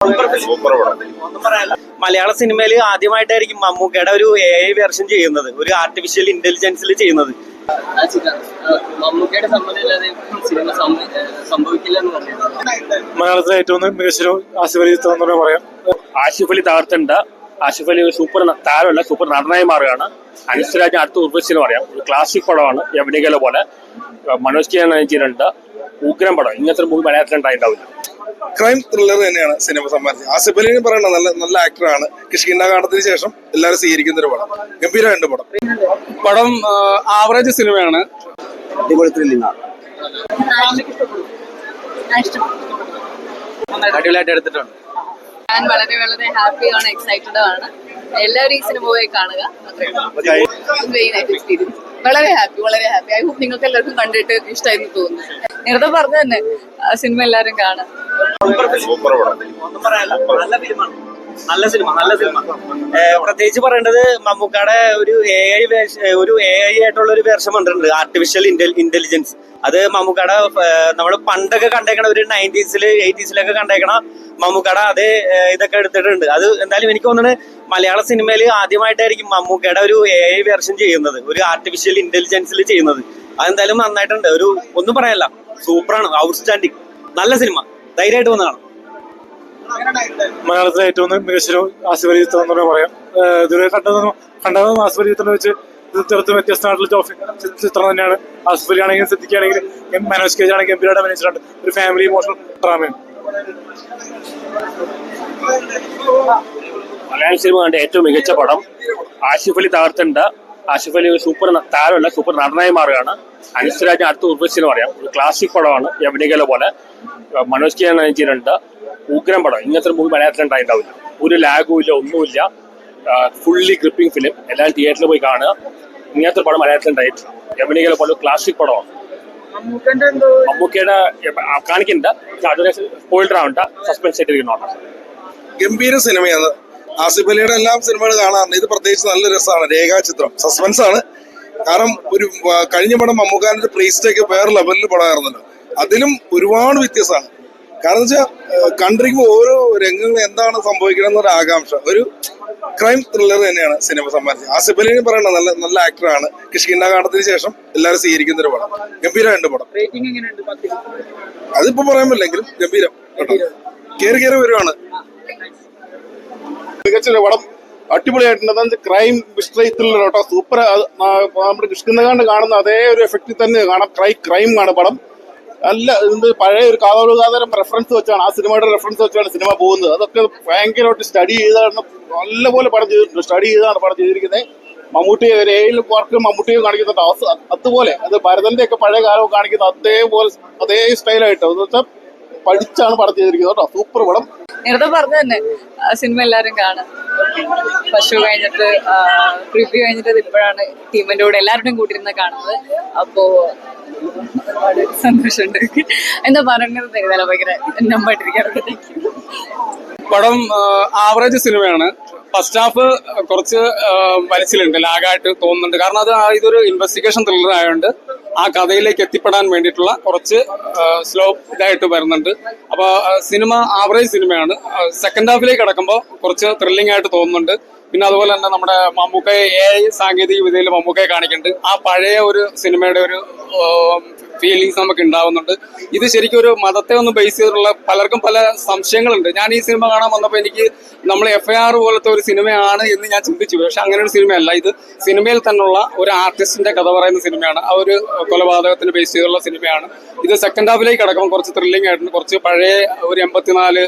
Super പടം. മലയാള സിനിമയിൽ ആദ്യമായിട്ടായിരിക്കും മമ്മൂക്കയുടെ ഒരു AI വേർഷൻ ചെയ്യുന്നത്, ഒരു ആർട്ടിഫിഷ്യൽ ഇന്റലിജൻസിൽ ചെയ്യുന്നത്. മമ്മൂക്കയുടെ സിനിമ സംഭവിക്കില്ല എന്ന് പറഞ്ഞു. മലയാളത്തിലെ ഏറ്റവും മികച്ചൊരു ആസിഫ് അലി ചിത്രം എന്ന് പറയാം. ആസിഫ് അലി തകർത്തുണ്ട്. ആസിഫ് അലി ഒരു സൂപ്പർ താരമല്ല, സൂപ്പർ നടനായി മാറുകയാണ്. അനുസരാജ് അടുത്ത ഉർവശിന് പറയാം, ഒരു ക്ലാസിക് പടമാണ്. യവനികല പോലെ മനോജ് കെ നയിച്ചിട്ടുണ്ട്. ഉഗ്രം പടം. ഇങ്ങനത്തെ ഒരു മൂവി മലയാളത്തിലുണ്ടായിട്ടാവില്ല. ക്രൈം ത്രില്ലർ തന്നെയാണ് സിനിമ സമ്മാനിച്ചത്. ആസിഫ് അലി പറയണ നല്ല ആക്ടറാണ്. കിഷ്കിന്താകാണ്ഡത്തിന് ശേഷം എല്ലാവരും സ്വീകരിക്കുന്ന ഒരു പടം. ഗംഭീരമുണ്ട് പടം. പടം ആവറേജ് സിനിമയാണ്. അടിപൊളിയായിട്ട് എടുത്തിട്ടുണ്ട്. ഞാൻ വളരെ വളരെ ഹാപ്പിയാണ്, എക്സൈറ്റഡ് ആണ്. എല്ലാവരും ഈ സിനിമ പോയി കാണുക. വളരെ ഹാപ്പി. ഐ ഹോപ്പ് നിങ്ങൾക്ക് എല്ലാവർക്കും കണ്ടിട്ട് ഇഷ്ടമായി തോന്നുന്നു. നേരത്തെ പറഞ്ഞു തന്നെ സിനിമ എല്ലാവരും കാണാം. സൂപ്പർ പടം. നല്ല സിനിമ. പ്രത്യേകിച്ച് പറയേണ്ടത് മമ്മൂക്കയുടെ ഒരു AI ആയിട്ടുള്ള ഒരു വേർഷൻ വന്നിട്ടുണ്ട്, ആർട്ടിഫിഷ്യൽ ഇന്റലിജൻസ്. അത് മമ്മൂക്കയുടെ നമ്മൾ പണ്ടൊക്കെ കണ്ടേക്കണ ഒരു 90s 80s കണ്ടേക്കണ മമ്മൂക്കയുടെ അത് ഇതൊക്കെ എടുത്തിട്ടുണ്ട്. അത് എന്തായാലും എനിക്ക് തോന്നുന്നത് മലയാള സിനിമയിൽ ആദ്യമായിട്ടായിരിക്കും മമ്മൂക്കയുടെ ഒരു AI വേർഷൻ ചെയ്യുന്നത്, ഒരു ആർട്ടിഫിഷ്യൽ ഇന്റലിജൻസിൽ ചെയ്യുന്നത്. അതെന്തായാലും നന്നായിട്ടുണ്ട്. ഒന്നും പറയല്ല, സൂപ്പറാണ്, ഔട്ട്സ്റ്റാൻഡിങ്. നല്ല സിനിമ, ധൈര്യമായിട്ട് വന്ന് കാണാം. മലയാളത്തിലെ ഏറ്റവും മികച്ചൊരു ആസിഫ് അലി ചിത്രം എന്ന് പറയാം. ഇതുവരെ കണ്ടതും ആസിഫ് അലി ചിത്രം വെച്ച് ഇത് തീർത്തും വ്യത്യസ്തമായിട്ടുള്ള ചിത്രം തന്നെയാണ്. ആസിഫ് അലി ആണെങ്കിലും സിദ്ദിഖാണെങ്കിലും മനോജ് കെ ആണെങ്കിൽ ഗംഭീരമായിട്ട് അഭിനയിച്ചിട്ടുണ്ട്. ഒരു ഫാമിലി ഇമോഷണൽ ഡ്രാമയാണ്. മലയാള സിനിമ കണ്ട ഏറ്റവും മികച്ച പടം. ആസിഫ് അലി തകർത്തുണ്ട്. ആസിഫ് അലി ഒരു സൂപ്പർ താരമല്ല, സൂപ്പർ നടനായി മാറുകയാണ്. അനുസരാജ് അടുത്ത ഉർവശിന് പറയാം, ഒരു ക്ലാസിക് പടമാണ്. യവനികല പോലെ മനോജ് കെ നയിച്ചിട്ടുണ്ട്. ഉഗ്രം പടം. ഇങ്ങനത്തെ ഒരു മൂവി മലയാളത്തിലുണ്ടായിട്ടാവില്ല. ഒരു ലാഗും ഇല്ല, ഒന്നുമില്ല. Fully gripping film. എല്ലാവരും തിയേറ്ററിൽ പോയി കാണുക. ഇങ്ങനത്തെ ഒരു പടം മലയാളത്തിലുണ്ടായിട്ടില്ല. യവനികല പോലെ ക്ലാസിക് പടമാണ്. മമ്മൂക്കയുടെ കാണിക്കുന്നുണ്ട്, അതിനെ സ്പോയിലർ ആവണ്ട, സസ്പെൻസ് ആയിട്ടിരിക്കുന്നോണ്ട്. ഗംഭീര സിനിമയാണ്. ആസിഫ് അലിയുടെ എല്ലാ സിനിമകളും കാണാറുണ്ട്. ഇത് പ്രത്യേകിച്ച് നല്ല രസമാണ്. രേഖാചിത്രം, സസ്പെൻസ് ആണ്. കാരണം ഒരു കഴിഞ്ഞ പടം മമ്മൂക്കാന്റെ പ്രീസ്റ്റൊക്കെ വേറെ ലെവലിൽ പടമായിരുന്നല്ലോ. അതിലും ഒരുപാട് വ്യത്യാസമാണ്. കാരണം വെച്ചാൽ കണ്ടിരിക്കുമ്പോൾ ഓരോ രംഗങ്ങളും എന്താണ് സംഭവിക്കണം എന്നൊരു ആകാംക്ഷ. ഒരു ക്രൈം ത്രില്ലർ തന്നെയാണ് സിനിമ സമ്മാനിച്ചത്. ആസിഫ് അലി പറയണ നല്ല ആക്ടറാണ്. കിഷ്കിന്താകാണ്ഡത്തിന് ശേഷം എല്ലാവരും സ്വീകരിക്കുന്ന ഒരു പടം. ഗംഭീരമുണ്ട് പടം. അതിപ്പോ പറയാൻ പറ്റില്ലെങ്കിലും ഗംഭീരം. കയറി വരുവാണ്. മികച്ചൊരു പടം. അടിപൊളിയായിട്ടുണ്ട്. ക്രൈം മിസ്റ്ററി ത്രില്ലർ കേട്ടോ. സൂപ്പർ. നമ്മുടെ കിഷ്കിന്താകാണ്ഡം കാണുന്ന അതേ ഒരു എഫക്റ്റിൽ തന്നെ കാണാം. ക്രൈം ആണ് പടം. നല്ല പഴയ ഒരു കാതോലുകാതരം റെഫറൻസ് വെച്ചാണ്, ആ സിനിമയുടെ റെഫറൻസ് വെച്ചാണ് സിനിമ പോകുന്നത്. അതൊക്കെ ഭയങ്കരമായിട്ട് സ്റ്റഡി ചെയ്താണ്, നല്ലപോലെ പടം ചെയ്തിട്ടുണ്ട്. സ്റ്റഡി ചെയ്താണ് പടം ചെയ്തിരിക്കുന്നത്. മമ്മൂട്ടി ഏഴിലും വർക്ക് മമ്മൂട്ടിയും കാണിക്കുന്നുണ്ട്. അതുപോലെ അത് ഭരതന്റെ ഒക്കെ പഴയ കാലവും കാണിക്കുന്നത് അതേപോലെ അതേ സ്റ്റൈലായിട്ട് എന്ന് വെച്ചാൽ പഠിച്ചാണ് പടം ചെയ്തിരിക്കുന്നത് കേട്ടോ. സൂപ്പർ പടം. നേരത്തെ പറഞ്ഞു തന്നെ സിനിമ എല്ലാവരും കാണാം. പശു കഴിഞ്ഞിട്ട് പ്രിവ്യൂ കഴിഞ്ഞിട്ട് ഇപ്പോഴാണ് ടീമിന്റെ കൂടെ എല്ലാവരുടെയും കൂട്ടിരുന്ന് കാണുന്നത്. അപ്പോ ഒരുപാട് സന്തോഷമുണ്ട്. എന്താ പറയുന്നത് തരുന്നല്ല, ഭയങ്കര നമ്പായിട്ടിരിക്കാറുണ്ട്. പടം ആവറേജ് സിനിമയാണ്. ഫസ്റ്റ് ഹാഫ് കുറച്ച് വലിച്ചിലുണ്ട്, ലാഗായിട്ട് തോന്നുന്നുണ്ട്. കാരണം ഇതൊരു ഇൻവെസ്റ്റിഗേഷൻ ത്രില്ലർ ആയതുകൊണ്ട് ആ കഥയിലേക്ക് എത്തിപ്പെടാൻ വേണ്ടിയിട്ടുള്ള കുറച്ച് സ്ലോ ഇതായിട്ട് വരുന്നുണ്ട്. അപ്പൊ സിനിമ ആവറേജ് സിനിമയാണ്. സെക്കൻഡ് ഹാഫിലേക്ക് കിടക്കുമ്പോൾ കുറച്ച് ത്രില്ലിംഗ് ആയിട്ട് തോന്നുന്നുണ്ട്. പിന്നെ അതുപോലെ തന്നെ നമ്മുടെ മമ്മൂക്കയെ AI സാങ്കേതിക വിദ്യയിൽ മമ്മൂക്കയെ കാണിക്കുന്നുണ്ട്. ആ പഴയ ഒരു സിനിമയുടെ ഒരു ഫീലിങ്സ് നമുക്ക് ഉണ്ടാവുന്നുണ്ട്. ഇത് ശരിക്കും ഒരു മതത്തെ ഒന്ന് ബേസ് ചെയ്തിട്ടുള്ള പലർക്കും പല സംശയങ്ങളുണ്ട്. ഞാൻ ഈ സിനിമ കാണാൻ വന്നപ്പോൾ എനിക്ക് നമ്മൾ FIR പോലത്തെ ഒരു സിനിമയാണ് എന്ന് ഞാൻ ചിന്തിച്ചു. പക്ഷെ അങ്ങനെ ഒരു സിനിമയല്ല. ഇത് സിനിമയിൽ തന്നെയുള്ള ഒരു ആർട്ടിസ്റ്റിന്റെ കഥ പറയുന്ന സിനിമയാണ്. ആ ഒരു കൊലപാതകത്തിന് ബേസ് ചെയ്തുള്ള സിനിമയാണ്. ഇത് സെക്കൻഡ് ഹാഫിലേക്ക് കിടക്കുമ്പോൾ കുറച്ച് ത്രില്ലിംഗ് ആയിട്ടുണ്ട്. കുറച്ച് പഴയ ഒരു 84,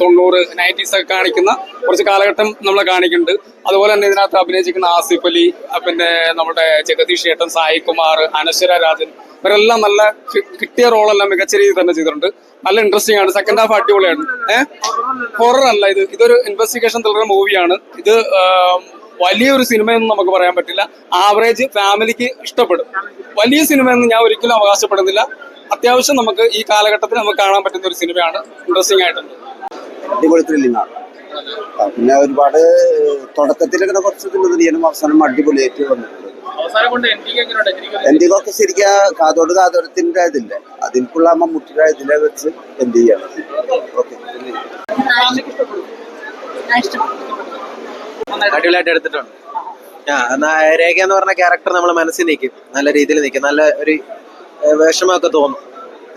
90, 90s ഒക്കെ കാണിക്കുന്ന കുറച്ച് കാലഘട്ടം നമ്മളെ കാണിക്കുന്നുണ്ട്. അതുപോലെ തന്നെ ഇതിനകത്ത് അഭിനയിച്ചിരിക്കുന്ന ആസിഫ് അലി, പിന്നെ നമ്മുടെ ജഗദീഷ് ഏട്ടൻ, സായി കുമാർ, അനശ്വര രാജൻ, ഇവരെല്ലാം നല്ല കിട്ടിയ റോളെല്ലാം മികച്ച രീതിയിൽ തന്നെ ചെയ്തിട്ടുണ്ട്. നല്ല ഇൻട്രസ്റ്റിംഗ് ആണ്. സെക്കൻഡ് ഹാഫ് അടിപൊളിയാണ്. ഹൊറർ അല്ല, ഇതൊരു ഇൻവെസ്റ്റിഗേഷൻ ത്രില്ലർ മൂവിയാണ്. ഇത് വലിയൊരു സിനിമയെന്ന് നമുക്ക് പറയാൻ പറ്റില്ല. ആവറേജ് ഫാമിലിക്ക് ഇഷ്ടപ്പെടും. വലിയ സിനിമയെന്ന് ഞാൻ ഒരിക്കലും അവകാശപ്പെടുന്നില്ല. അത്യാവശ്യം നമുക്ക് ഈ കാലഘട്ടത്തിൽ നമുക്ക് കാണാൻ പറ്റുന്ന ഒരു സിനിമയാണ്. ഇൻട്രസ്റ്റിംഗ് ആയിട്ടുണ്ട്. അടിപൊളി ത്രില്ലിംഗ് ആണ്. പിന്നെ ഒരുപാട് തുടക്കത്തിലൊക്കെ കുറച്ച് അവസാനം അടിപൊളിയായിട്ട് വന്നിട്ടുണ്ട്. അവസാനം കൊണ്ട് എൻഡിങ് എങ്ങനെയുണ്ട് എനിക്ക് എൻഡിങ് ഒക്കെ ശരിക്കും കാതോട് കാതോരത്തിന്റെ ഇതില്ലേ അതിൽക്കുള്ള മമ്മൂട്ടിയുടെ ഇതിനെ വെച്ച് എന്ത് ചെയ്യണം. ഓക്കെ, അടിപൊളിയായിട്ട് എടുത്തിട്ടുണ്ട്. രേഖ എന്ന് പറഞ്ഞ ക്യാരക്ടർ നമ്മളെ മനസ്സിൽ നിൽക്കും, നല്ല രീതിയിൽ നിൽക്കും, നല്ല ഒരു വിഷമമൊക്കെ തോന്നും.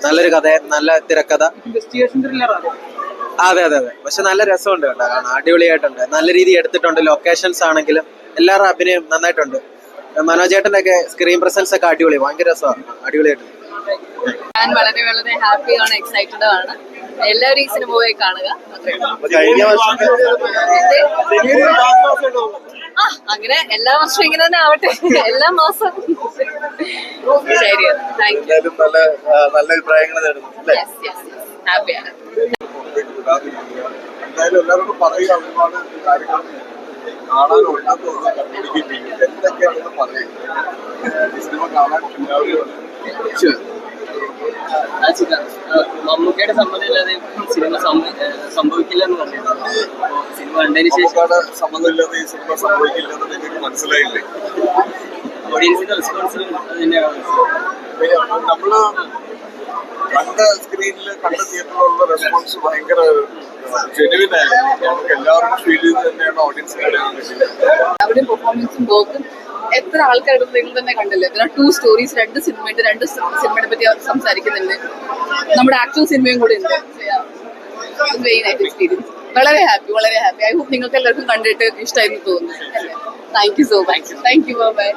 നല്ലൊരു കഥ, നല്ല തിരക്കഥ. അതെ അതെ അതെ, പക്ഷെ നല്ല രസമുണ്ട് കേട്ടോ, കാണാൻ അടിപൊളിയായിട്ടുണ്ട്, നല്ല രീതിയിൽ എടുത്തിട്ടുണ്ട്. ലൊക്കേഷൻസ് ആണെങ്കിലും എല്ലാവരുടെ അഭിനയം നന്നായിട്ടുണ്ട്. മനോജേട്ടന്റെ ഒക്കെ സ്ക്രീൻ പ്രസൻസ് ഒക്കെ അടിപൊളി, ഭയങ്കര രസമാണ്, അടിപൊളിയായിട്ടുണ്ട്. ഞാൻ വളരെ വളരെ ഹാപ്പിയാണ്, എക്സൈറ്റഡ് ആണ്. എല്ലാവരും ഈ സിനിമ പോയി കാണുക. അങ്ങനെ എല്ലാ വർഷവും ഇങ്ങനെ തന്നെ ആവട്ടെ, എല്ലാ മാസം. ശരി, താങ്ക് യു. നല്ല അഭിപ്രായങ്ങൾ ഹാപ്പിയാണ്. എന്തായാലും എല്ലാവരോടും പറയുക, ഒരുപാട് കാര്യങ്ങൾ കാണാനോ എന്തൊക്കെയാണെന്ന് പറയും. സിനിമ കാണാൻ എല്ലാവരും മമ്മൂക്കയുടെ സമ്മതമില്ലാതെ സിനിമ സംഭവിക്കില്ല എന്ന് പറഞ്ഞു. സിനിമ കണ്ടതിന് ശേഷം സമ്മതമില്ലാതെ ഈ സിനിമ സംഭവിക്കില്ലെന്ന് നിങ്ങൾക്ക് മനസ്സിലായില്ലേ? ഓഡിയൻസിന്റെ റെസ്പോൺസ് തന്നെയാണ്. നമ്മള് കണ്ട സ്ക്രീനിൽ കണ്ട തിയേറ്ററിലുള്ള റെസ്പോൺസ് ഭയങ്കര ജെനുവിൻ ആയിരുന്നു. നമുക്ക് എല്ലാവർക്കും ഫീൽ ചെയ്ത് തന്നെയാണ് ഓഡിയൻസിനെ അവരുടെ പെർഫോമൻസും വർക്കും എത്ര ആൾക്കാരുടെ നിങ്ങൾ തന്നെ കണ്ടല്ലോ. ഇതിന് 2 സ്റ്റോറീസ്, 2 സിനിമയുണ്ട്, 2 സിനിമയെ പറ്റി അവർ സംസാരിക്കുന്നുണ്ട്. നമ്മുടെ ആക്ച്വൽ സിനിമയും കൂടെ ഉണ്ട്. Very nice experience. വളരെ ഹാപ്പി, വളരെ ഹാപ്പി. ഐ ഹോപ്പ് നിങ്ങൾക്ക് എല്ലാവർക്കും കണ്ടിട്ട് ഇഷ്ടമായിരുന്നു തോന്നുന്നു. Thank you so much. Thank you. By.